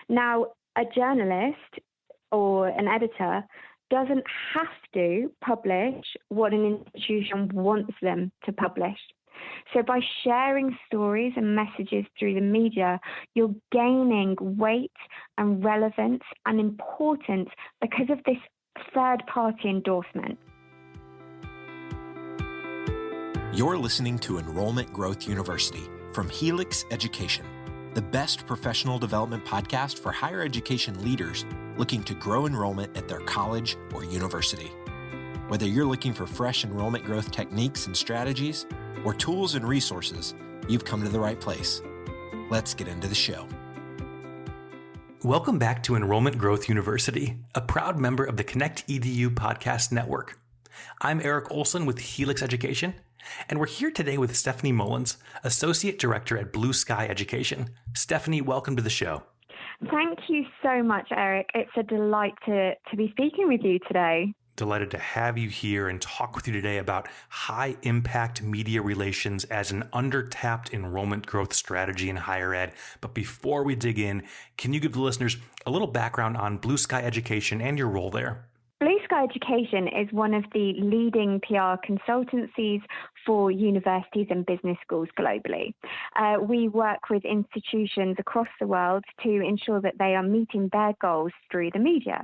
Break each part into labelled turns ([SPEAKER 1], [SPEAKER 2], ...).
[SPEAKER 1] Now, a journalist or an editor doesn't have to publish what an institution wants them to publish. So by sharing stories and messages through the media, you're gaining weight and relevance and importance because of this third-party endorsement.
[SPEAKER 2] You're listening to Enrollment Growth University from Helix Education, the best professional development podcast for higher education leaders looking to grow enrollment at their college or university. Whether you're looking for fresh enrollment growth techniques and strategies or tools and resources, you've come to the right place. Let's get into the show.
[SPEAKER 3] Welcome back to Enrollment Growth University, a proud member of the Connect EDU podcast network. I'm Eric Olson with Helix Education, and we're here today with Stephanie Mullins, Associate Director at Blue Sky Education. Stephanie, welcome to the show.
[SPEAKER 1] Thank you so much, Eric. It's a delight to be speaking with you today.
[SPEAKER 3] Delighted to have you here and talk with you today about high impact media relations as an undertapped enrollment growth strategy in higher ed. But before we dig in, can you give the listeners a little background on Blue Sky Education and your role there?
[SPEAKER 1] Blue Sky Education is one of the leading PR consultancies for universities and business schools globally. We work with institutions across the world to ensure that they are meeting their goals through the media.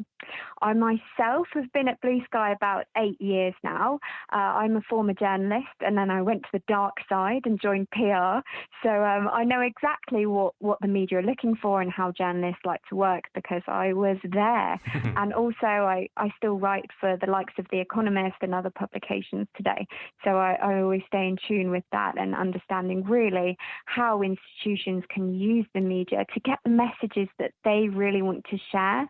[SPEAKER 1] I myself have been at Blue Sky about 8 years now. I'm a former journalist, and then I went to the dark side and joined PR. So I know exactly what the media are looking for and how journalists like to work because I was there. And also I still write for the likes of The Economist and other publications today. So I always stay in tune with that and understanding really how institutions can use the media to get the messages that they really want to share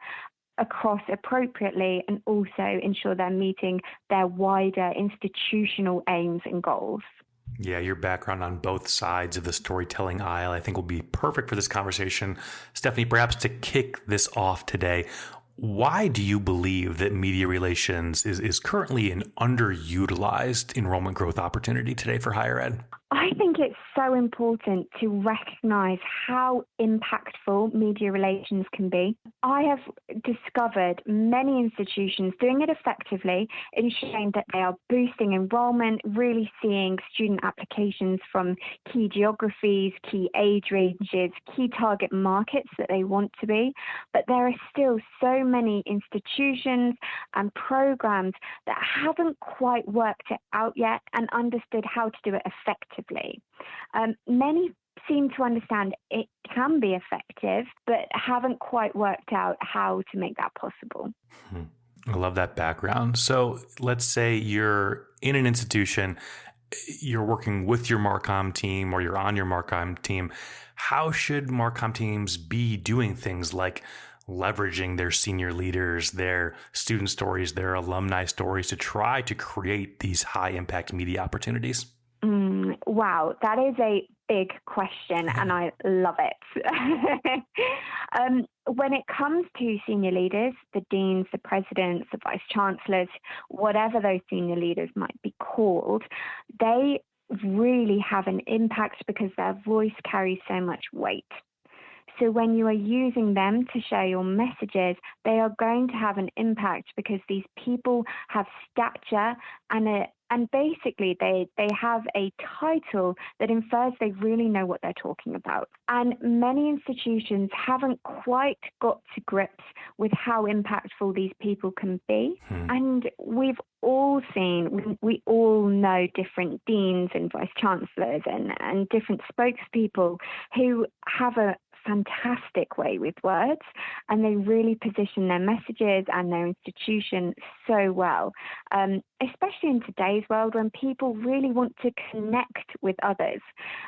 [SPEAKER 1] across appropriately and also ensure they're meeting their wider institutional aims and goals.
[SPEAKER 3] Yeah, your background on both sides of the storytelling aisle, I think, will be perfect for this conversation. Stephanie, perhaps to kick this off today, why do you believe that media relations is currently an underutilized enrollment growth opportunity today for higher ed?
[SPEAKER 1] I think it's so important to recognize how impactful media relations can be. I have discovered many institutions doing it effectively, ensuring that they are boosting enrollment, really seeing student applications from key geographies, key age ranges, key target markets that they want to be. But there are still so many institutions and programs that haven't quite worked it out yet and understood how to do it effectively. Many seem to understand it can be effective, but haven't quite worked out how to make that possible.
[SPEAKER 3] I love that background. So let's say you're in an institution, you're working with your Marcom team or you're on your Marcom team. How should Marcom teams be doing things like leveraging their senior leaders, their student stories, their alumni stories to try to create these high impact media opportunities?
[SPEAKER 1] Wow, that is a big question and I love it. When it comes to senior leaders, the deans, the presidents, the vice chancellors, whatever those senior leaders might be called, they really have an impact because their voice carries so much weight. So when you are using them to share your messages, they are going to have an impact because these people have stature and basically they have a title that infers they really know what they're talking about. And many institutions haven't quite got to grips with how impactful these people can be. And we've all seen, we all know different deans and vice chancellors and different spokespeople who have a fantastic way with words, and they really position their messages and their institution so well, especially in today's world when people really want to connect with others.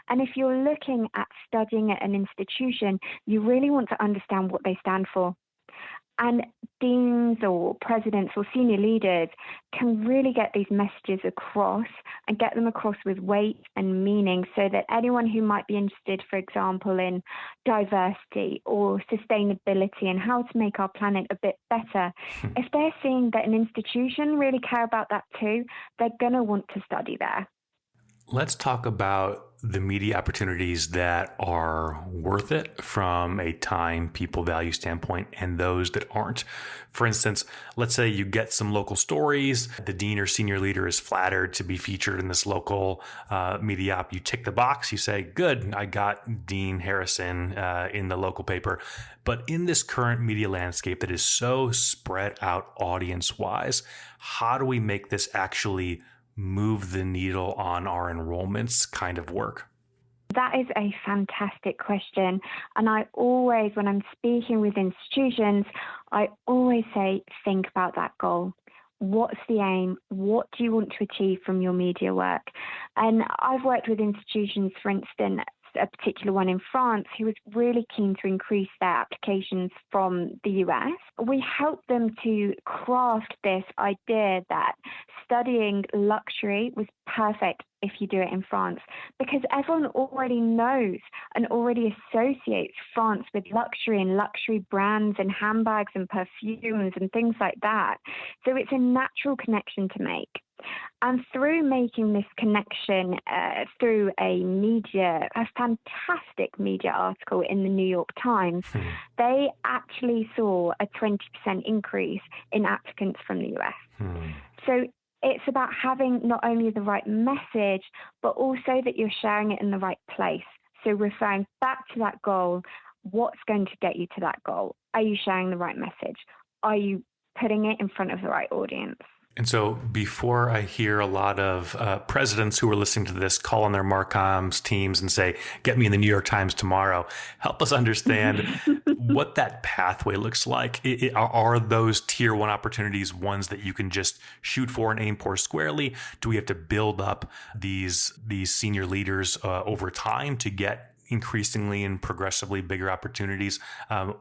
[SPEAKER 1] And if you're looking at studying at an institution, you really want to understand what they stand for. And deans or presidents or senior leaders can really get these messages across and get them across with weight and meaning so that anyone who might be interested, for example, in diversity or sustainability and how to make our planet a bit better, if they're seeing that an institution really care about that too, they're going to want to study there.
[SPEAKER 3] Let's talk about the media opportunities that are worth it from a time, people value standpoint and those that aren't. For instance, let's say you get some local stories. The dean or senior leader is flattered to be featured in this local media op. You tick the box. You say, good, I got Dean Harrison in the local paper. But in this current media landscape that is so spread out audience-wise, how do we make this actually move the needle on our enrollments kind of work?
[SPEAKER 1] That is a fantastic question. And I always, when I'm speaking with institutions, I always say, think about that goal. What's the aim? What do you want to achieve from your media work? And I've worked with institutions, for instance, a particular one in France who was really keen to increase their applications from the US. We helped them to craft this idea that studying luxury was perfect if you do it in France, because everyone already knows and already associates France with luxury and luxury brands and handbags and perfumes and things like that. So it's a natural connection to make. And through making this connection through a fantastic media article in the New York Times, they actually saw a 20% increase in applicants from the US. So it's about having not only the right message, but also that you're sharing it in the right place. So referring back to that goal, what's going to get you to that goal? Are you sharing the right message? Are you putting it in front of the right audience?
[SPEAKER 3] And so before I hear a lot of presidents who are listening to this call on their Marcoms teams and say, get me in the New York Times tomorrow, help us understand what that pathway looks like. Are those tier one opportunities ones that you can just shoot for and aim for squarely? Do we have to build up these senior leaders over time to get increasingly and progressively bigger opportunities?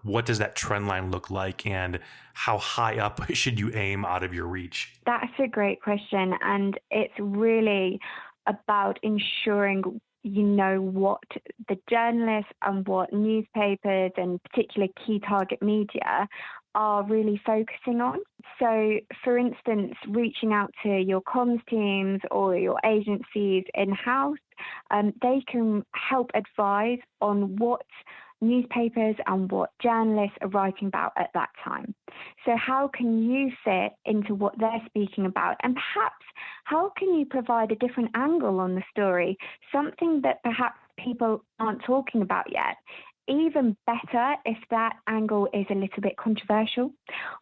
[SPEAKER 3] What does that trend line look like, and how high up should you aim out of your reach?
[SPEAKER 1] That's a great question. And it's really about ensuring you know what the journalists and what newspapers and particular key target media are really focusing on. So, for instance, reaching out to your comms teams or your agencies in-house, they can help advise on what newspapers and what journalists are writing about at that time. So how can you fit into what they're speaking about? And perhaps how can you provide a different angle on the story, something that perhaps people aren't talking about yet? Even better if that angle is a little bit controversial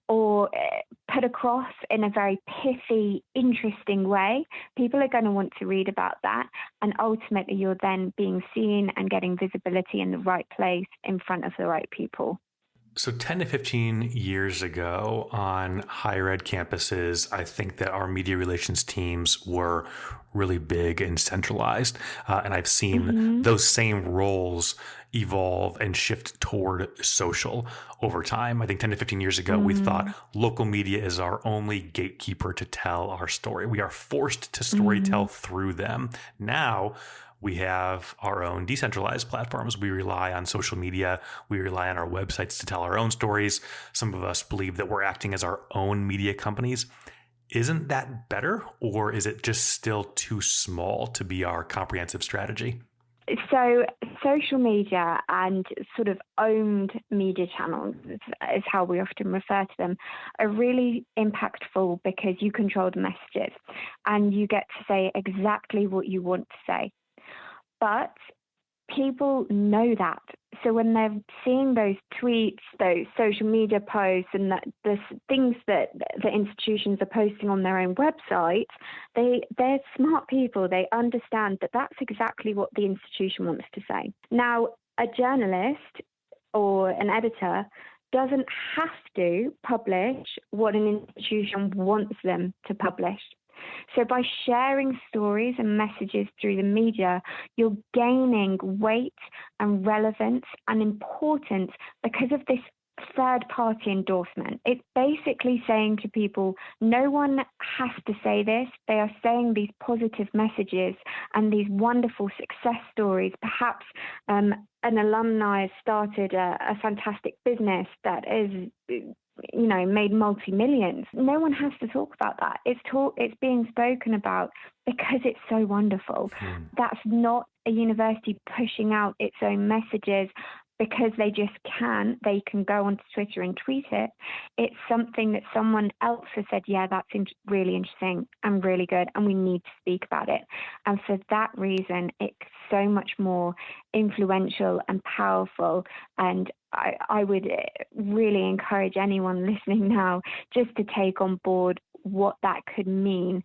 [SPEAKER 1] or put across in a very pithy, interesting way. People are going to want to read about that. And ultimately, you're then being seen and getting visibility in the right place in front of the right people.
[SPEAKER 3] So 10 to 15 years ago on higher ed campuses, I think that our media relations teams were really big and centralized. And I've seen those same roles evolve and shift toward social over time. I think 10 to 15 years ago, we thought local media is our only gatekeeper to tell our story. We are forced to storytell through them. Now, we have our own decentralized platforms. We rely on social media. We rely on our websites to tell our own stories. Some of us believe that we're acting as our own media companies. Isn't that better, or is it just still too small to be our comprehensive strategy?
[SPEAKER 1] So social media and sort of owned media channels is how we often refer to them, are really impactful because you control the messages and you get to say exactly what you want to say. But people know that. So when they're seeing those tweets, those social media posts, and the things that the institutions are posting on their own website, they're smart people. They understand that that's exactly what the institution wants to say. Now, a journalist or an editor doesn't have to publish what an institution wants them to publish. So by sharing stories and messages through the media, you're gaining weight and relevance and importance because of this third-party endorsement. It's basically saying to people, no one has to say this. They are saying these positive messages and these wonderful success stories. Perhaps an alumni has started a fantastic business that is made multi-millions. No one has to talk about that. It's being spoken about because it's so wonderful. That's not a university pushing out its own messages because they can go onto Twitter and tweet it. It's something that someone else has said, yeah, that's really interesting and really good, and we need to speak about it. And for that reason, it's so much more influential and powerful. And I would really encourage anyone listening now just to take on board what that could mean,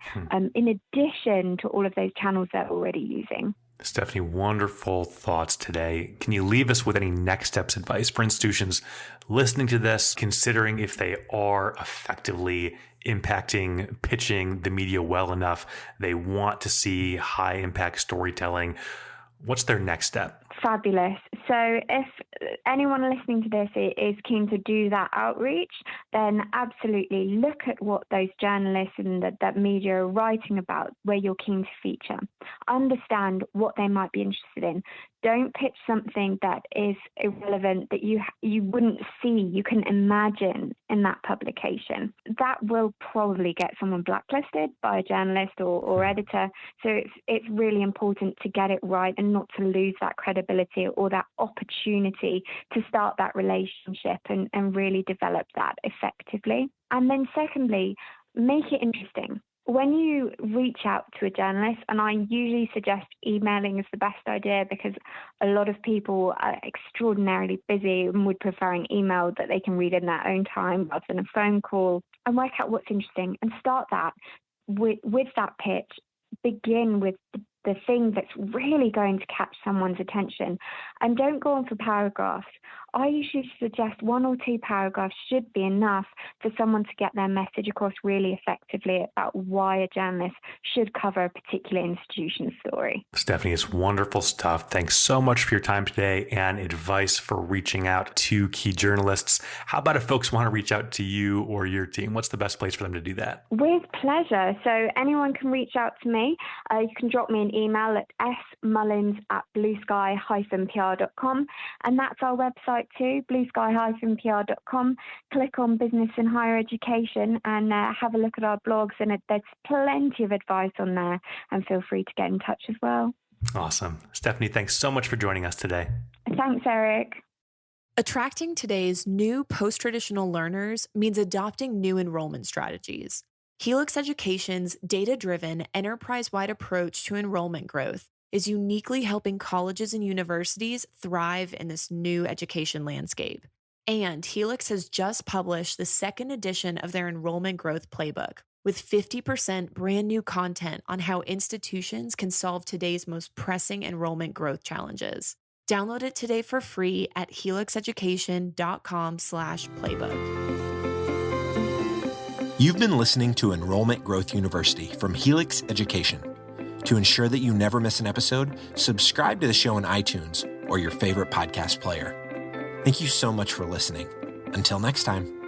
[SPEAKER 1] in addition to all of those channels they're already using.
[SPEAKER 3] Stephanie, wonderful thoughts today. Can you leave us with any next steps advice for institutions listening to this, considering if they are effectively impacting, pitching the media well enough, they want to see high impact storytelling? What's their next step?
[SPEAKER 1] Fabulous. So if anyone listening to this is keen to do that outreach, then absolutely look at what those journalists and that media are writing about, where you're keen to feature. Understand what they might be interested in. Don't pitch something that is irrelevant, that you wouldn't see, you can imagine in that publication. That will probably get someone blacklisted by a journalist or editor. So it's really important to get it right and not to lose that credibility or that opportunity to start that relationship and really develop that effectively. And then secondly, make it interesting. When you reach out to a journalist, and I usually suggest emailing is the best idea because a lot of people are extraordinarily busy and would prefer an email that they can read in their own time rather than a phone call, and work out what's interesting and start that with that pitch. Begin with the thing that's really going to catch someone's attention, and don't go on for paragraphs. I usually suggest 1 or 2 paragraphs should be enough for someone to get their message across really effectively about why a journalist should cover a particular institution's story.
[SPEAKER 3] Stephanie, it's wonderful stuff. Thanks so much for your time today and advice for reaching out to key journalists. How about if folks want to reach out to you or your team? What's the best place for them to do that?
[SPEAKER 1] With pleasure. So anyone can reach out to me. You can drop me an email at smullins@bluesky-pr.com, and that's our website too, bluesky-pr.com. Click on Business and Higher Education and have a look at our blogs, and there's plenty of advice on there, and feel free to get in touch as well.
[SPEAKER 3] Awesome. Stephanie, thanks so much for joining us today.
[SPEAKER 1] Thanks, Eric.
[SPEAKER 4] Attracting today's new post-traditional learners means adopting new enrollment strategies. Helix Education's data-driven, enterprise-wide approach to enrollment growth is uniquely helping colleges and universities thrive in this new education landscape. And Helix has just published the 2nd edition of their enrollment growth playbook, with 50% brand new content on how institutions can solve today's most pressing enrollment growth challenges. Download it today for free at helixeducation.com/playbook.
[SPEAKER 2] You've been listening to Enrollment Growth University from Helix Education. To ensure that you never miss an episode, subscribe to the show on iTunes or your favorite podcast player. Thank you so much for listening. Until next time.